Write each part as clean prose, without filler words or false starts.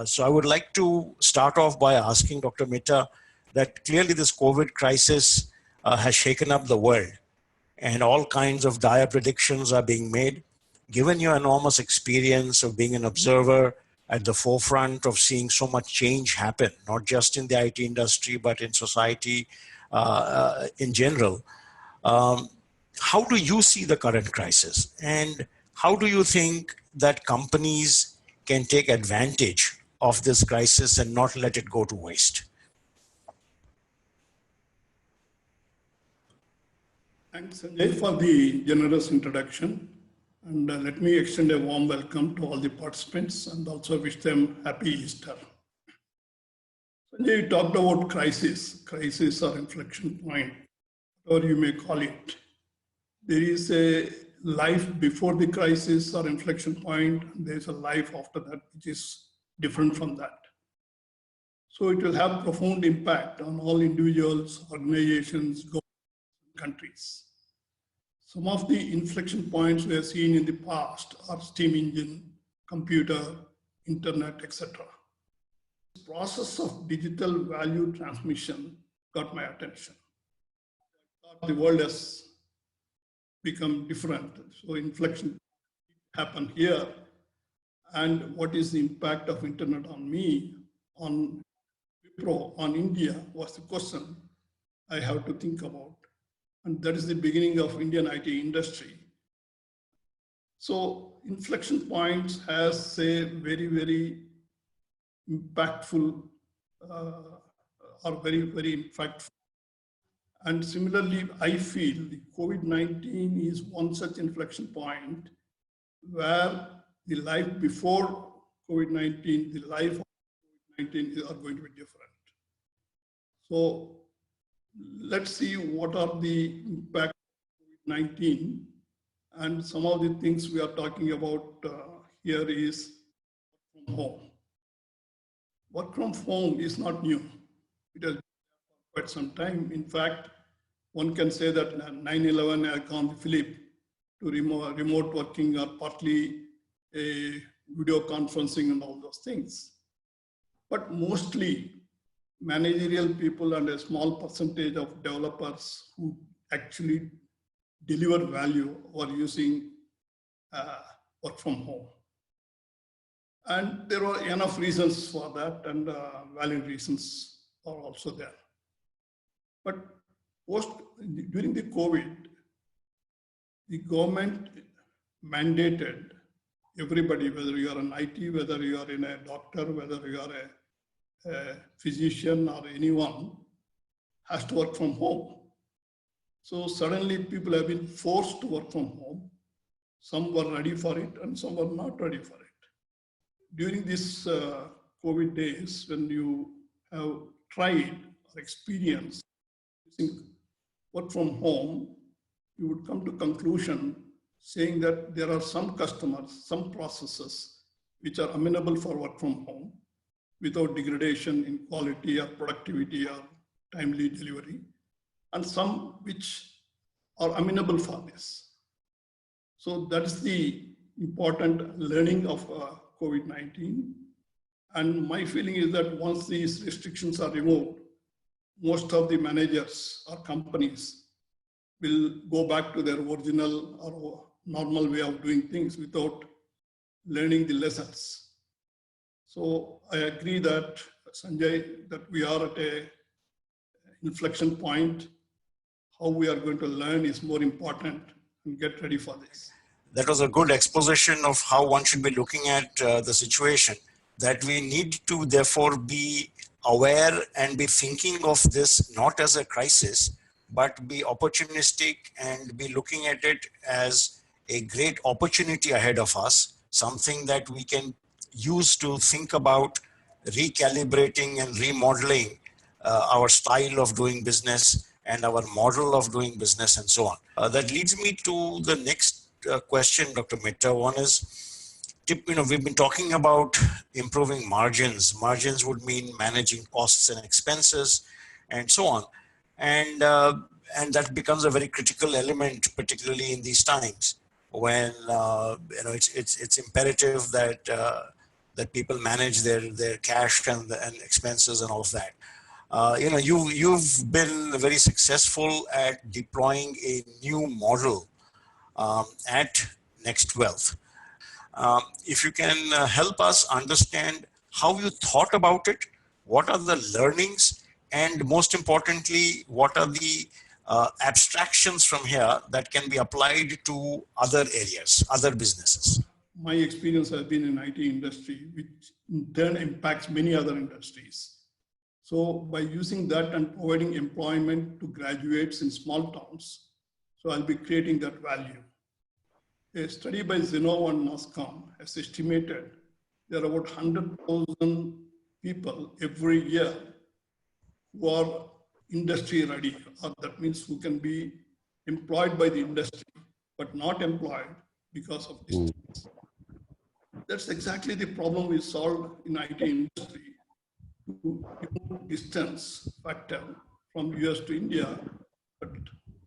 So I would like to start off by asking Dr. Mitta that clearly this COVID crisis has shaken up the world and all kinds of dire predictions are being made. Given your enormous experience of being an observer at the forefront of seeing so much change happen, not just in the IT industry, but in society in general, how do you see the current crisis? And how do you think that companies can take advantage of this crisis and not let it go to waste? Thanks, Sanjay, for the generous introduction. And let me extend a warm welcome to all the participants and also wish them happy Easter. Sanjay, you talked about crisis or inflection point, or you may call it. There is a life before the crisis or inflection point, and there's a life after that, which is different from that. So it will have profound impact on all individuals, organizations, governments, countries. Some of the inflection points we have seen in the past are steam engine, computer, internet, etc. The process of digital value transmission got my attention. I thought the world has become different. So inflection happened here. And what is the impact of internet on me, on Wipro, on India was the question I have to think about. And that is the beginning of Indian IT industry. So inflection points has a very, very impactful or very, very impactful. And similarly, I feel the COVID-19 is one such inflection point where the life before COVID-19, the life of COVID-19 are going to be different. So let's see what are the impact of COVID-19, and some of the things we are talking about here is work from home. Work from home is not new. It has been for quite some time. In fact, one can say that 9/11 has gone the flip to remote working or partly a video conferencing and all those things. But mostly managerial people and a small percentage of developers who actually deliver value are using work from home. And there are enough reasons for that, and valid reasons are also there. But during the COVID, the government mandated everybody, whether you are an IT, whether you are in a doctor, whether you are a physician or anyone, has to work from home. So suddenly people have been forced to work from home. Some were ready for it and some were not ready for it. During this COVID days, when you have tried or experienced work from home, you would come to conclusion saying that there are some customers, some processes which are amenable for work from home without degradation in quality or productivity or timely delivery, and some which are amenable for this. So that's the important learning of COVID-19. And my feeling is that once these restrictions are removed, most of the managers or companies will go back to their original or normal way of doing things without learning the lessons. So I agree that, Sanjay, that we are at an inflection point. How we are going to learn is more important, and get ready for this. That was a good exposition of how one should be looking at the situation, that we need to therefore be aware and be thinking of this not as a crisis, but be opportunistic and be looking at it as a great opportunity ahead of us, something that we can use to think about recalibrating and remodeling our style of doing business and our model of doing business and so on. That leads me to the next question, Dr. Mitta. One is, we've been talking about improving margins. Margins would mean managing costs and expenses and so on. And that becomes a very critical element, particularly in these times when it's imperative that that people manage their cash and expenses and all of that. You've been very successful at deploying a new model at NextWealth. If you can help us understand how you thought about it, what are the learnings, and most importantly, what are the abstractions from here that can be applied to other areas, other businesses? My experience has been in IT industry, which in turn impacts many other industries. So by using that and providing employment to graduates in small towns, so I'll be creating that value. A study by Zeno and NASCOM has estimated there are about 100,000 people every year who are industry ready, or that means who can be employed by the industry, but not employed because of distance. That's exactly the problem we solved in IT industry, to remove distance factor from US to India, but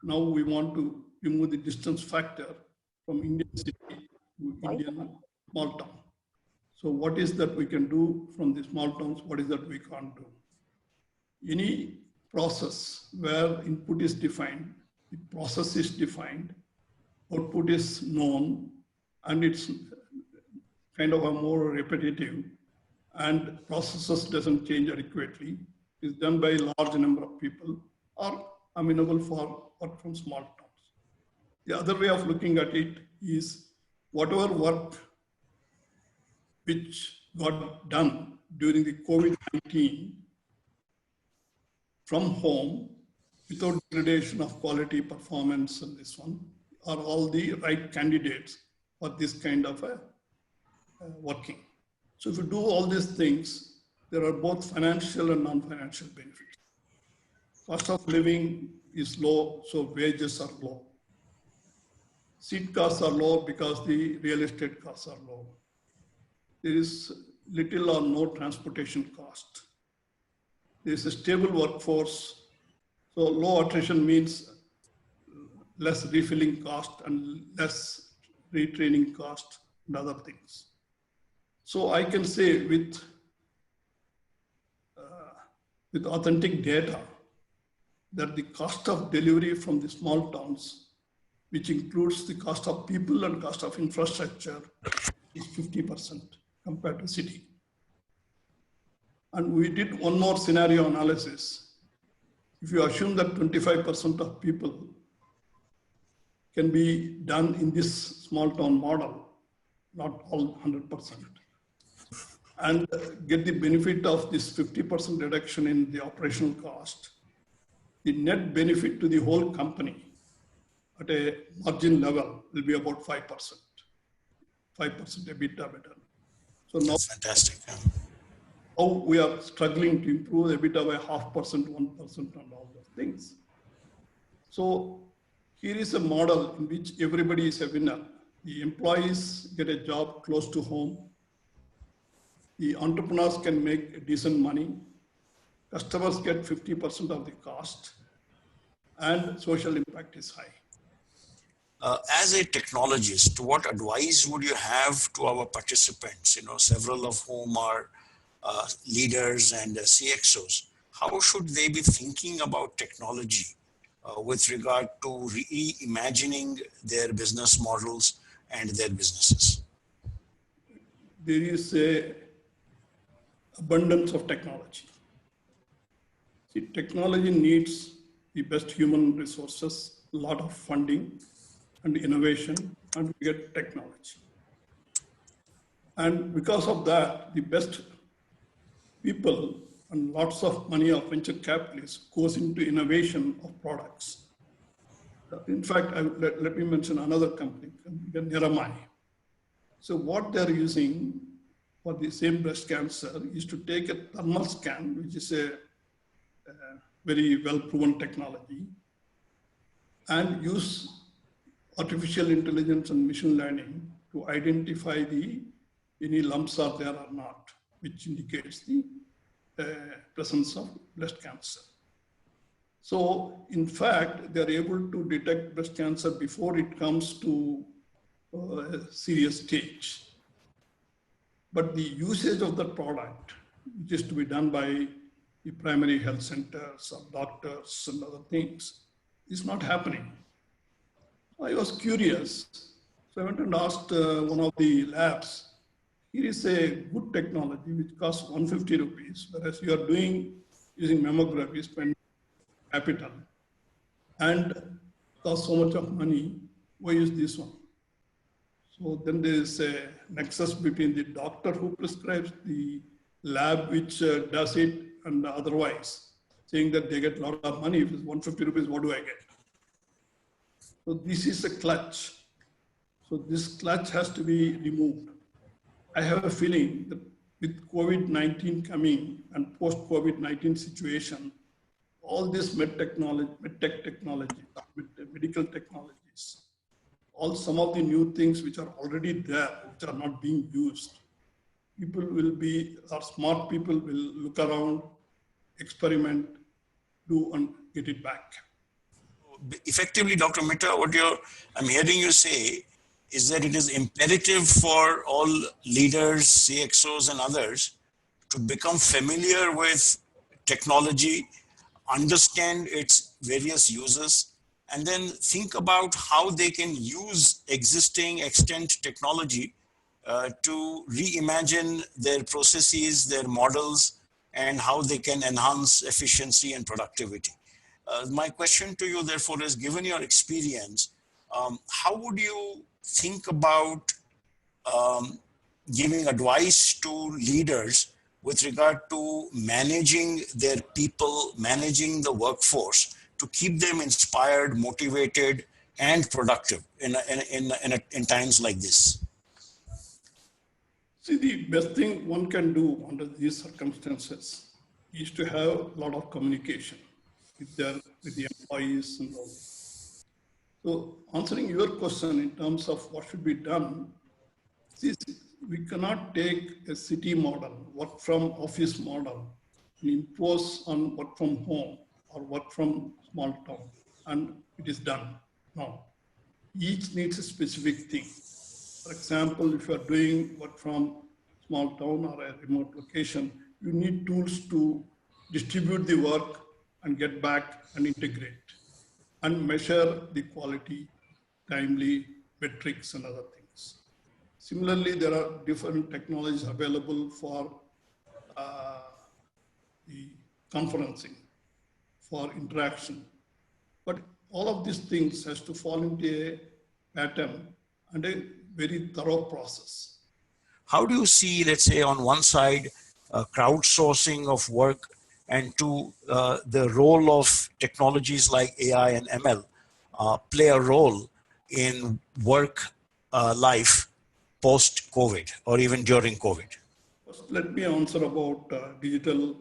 now we want to remove the distance factor from Indian city to Indian small town. So what is that we can do from the small towns? What is that we can't do? Any process where input is defined, the process is defined, output is known, and it's kind of a more repetitive, and processes doesn't change adequately, is done by a large number of people, are amenable for work from small towns. The other way of looking at it is whatever work which got done during the COVID-19 from home without degradation of quality, performance, and this one are all the right candidates for this kind of a working. So if you do all these things, there are both financial and non-financial benefits. Cost of living is low, so wages are low. Seat costs are low because the real estate costs are low. There is little or no transportation cost. There is a stable workforce. So low attrition means less refilling cost and less retraining cost and other things. So I can say with authentic data that the cost of delivery from the small towns, which includes the cost of people and cost of infrastructure, is 50% compared to city. And we did one more scenario analysis. If you assume that 25% of people can be done in this small town model, not all 100%, and get the benefit of this 50% reduction in the operational cost, the net benefit to the whole company at a margin level will be about 5%. 5% EBITDA better. So now, that's fantastic. how we are struggling to improve EBITDA by 0.5%, 1%, and all those things. So here is a model in which everybody is a winner. The employees get a job close to home. The entrepreneurs can make decent money. Customers get 50% of the cost, and social impact is high. As a technologist, what advice would you have to our participants, several of whom are leaders and CXOs? How should they be thinking about technology with regard to reimagining their business models and their businesses? There is a abundance of technology. See, technology needs the best human resources, a lot of funding and innovation, and we get technology. And because of that, the best people and lots of money of venture capitalists goes into innovation of products. In fact, let me mention another company, Niramai. So what they're using for the same breast cancer is to take a thermal scan, which is a very well-proven technology, and use artificial intelligence and machine learning to identify any lumps are there or not, which indicates the presence of breast cancer. So in fact, they're able to detect breast cancer before it comes to a serious stage. but the usage of the product, which is to be done by the primary health centers or doctors and other things, is not happening. I was curious, so I went and asked one of the labs. Here is a good technology which costs 150 rupees, whereas you are doing using mammography, spend capital, and cost so much of money. Why use this one? So then there is a nexus between the doctor who prescribes, the lab which does it, and otherwise, saying that they get a lot of money. If it's 150 rupees, what do I get? So this is a clutch. So this clutch has to be removed. I have a feeling that with COVID-19 coming and post-COVID-19 situation, all this medtech technology, medical technologies, all some of the new things which are already there, which are not being used, people will be, or smart people will look around, experiment, do and get it back. Effectively, Dr. Mitta, I'm hearing you say is that it is imperative for all leaders, CXOs and others to become familiar with technology, understand its various uses, and then think about how they can use existing extant technology to reimagine their processes, their models, and how they can enhance efficiency and productivity. My question to you, therefore, is given your experience, how would you think about giving advice to leaders with regard to managing their people, managing the workforce to keep them inspired, motivated, and productive in times like this? See, the best thing one can do under these circumstances is to have a lot of communication with the employees and all. So answering your question in terms of what should be done, see, we cannot take a city model, work from office model, and impose on work from home or work from small town, and it is done. No, each needs a specific thing. For example, if you are doing work from small town or a remote location, you need tools to distribute the work and get back and integrate and measure the quality, timely metrics and other things. Similarly, there are different technologies available for the conferencing, for interaction. But all of these things has to fall into a pattern and a very thorough process. How do you see, let's say, on one side, crowdsourcing of work, and two, the role of technologies like AI and ML play a role in work life post-COVID or even during COVID? First, let me answer about digital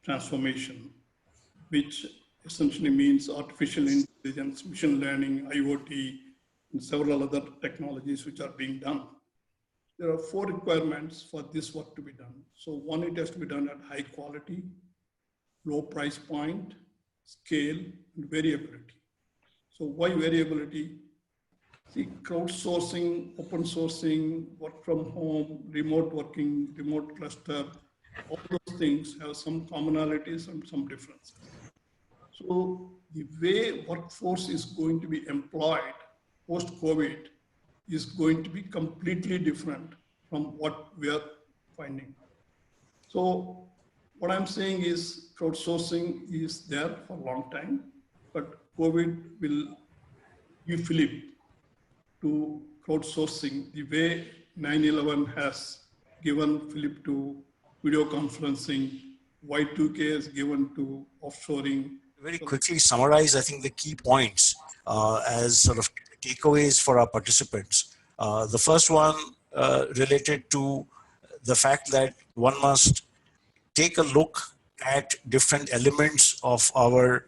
transformation, which essentially means artificial intelligence, machine learning, IoT, and several other technologies which are being done. There are 4 requirements for this work to be done. So one, it has to be done at high quality, low price point, scale, and variability. So why variability? See, crowdsourcing, open sourcing, work from home, remote working, remote cluster, all those things have some commonalities and some differences. So the way workforce is going to be employed post-COVID is going to be completely different from what we are finding. So what I'm saying is crowdsourcing is there for a long time, but COVID will give fillip to crowdsourcing the way 9/11 has given fillip to video conferencing, Y2K has given to offshoring. Very quickly summarize, I think, the key points as sort of takeaways for our participants. The first one related to the fact that one must take a look at different elements of our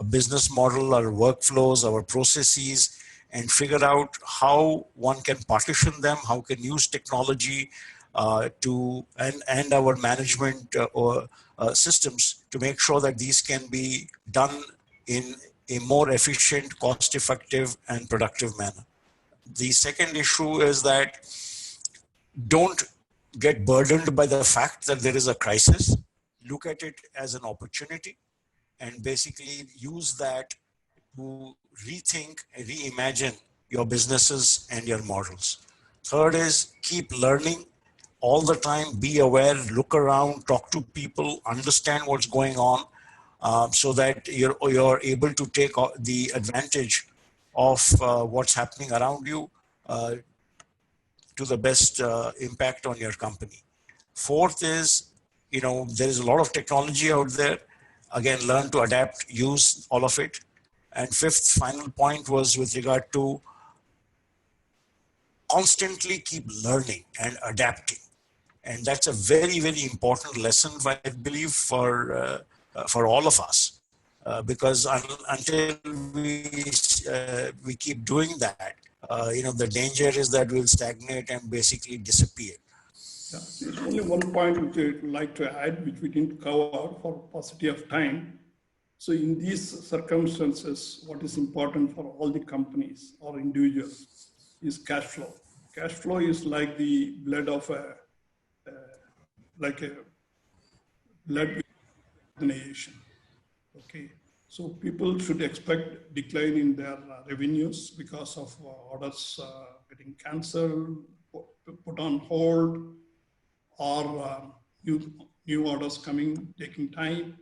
business model, our workflows, our processes, and figure out how one can partition them, how can use technology and our management or systems to make sure that these can be done in a more efficient, cost-effective, and productive manner. The second issue is that don't get burdened by the fact that there is a crisis. Look at it as an opportunity and basically use that to rethink and reimagine your businesses and your models. Third is keep learning all the time, be aware, look around, talk to people, understand what's going on, so that you're able to take the advantage of what's happening around you uh, to the best impact on your company. Fourth is, there is a lot of technology out there. Again, learn to adapt, use all of it. And fifth, final point was with regard to constantly keep learning and adapting. And that's a very, very important lesson, I believe, for all of us. Because until we keep doing that, the danger is that we'll stagnate and basically disappear. Yeah, there's only one point which I would like to add, which we didn't cover for paucity of time. So in these circumstances, what is important for all the companies or individuals is cash flow. Cash flow is like the blood of a blood organization. Okay, so people should expect decline in their revenues because of orders getting cancelled, put on hold, or new orders coming, taking time.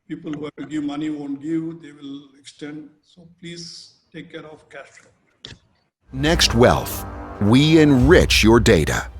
People who have to give money won't give, they will extend. So please take care of cash flow. NextWealth. We enrich your data.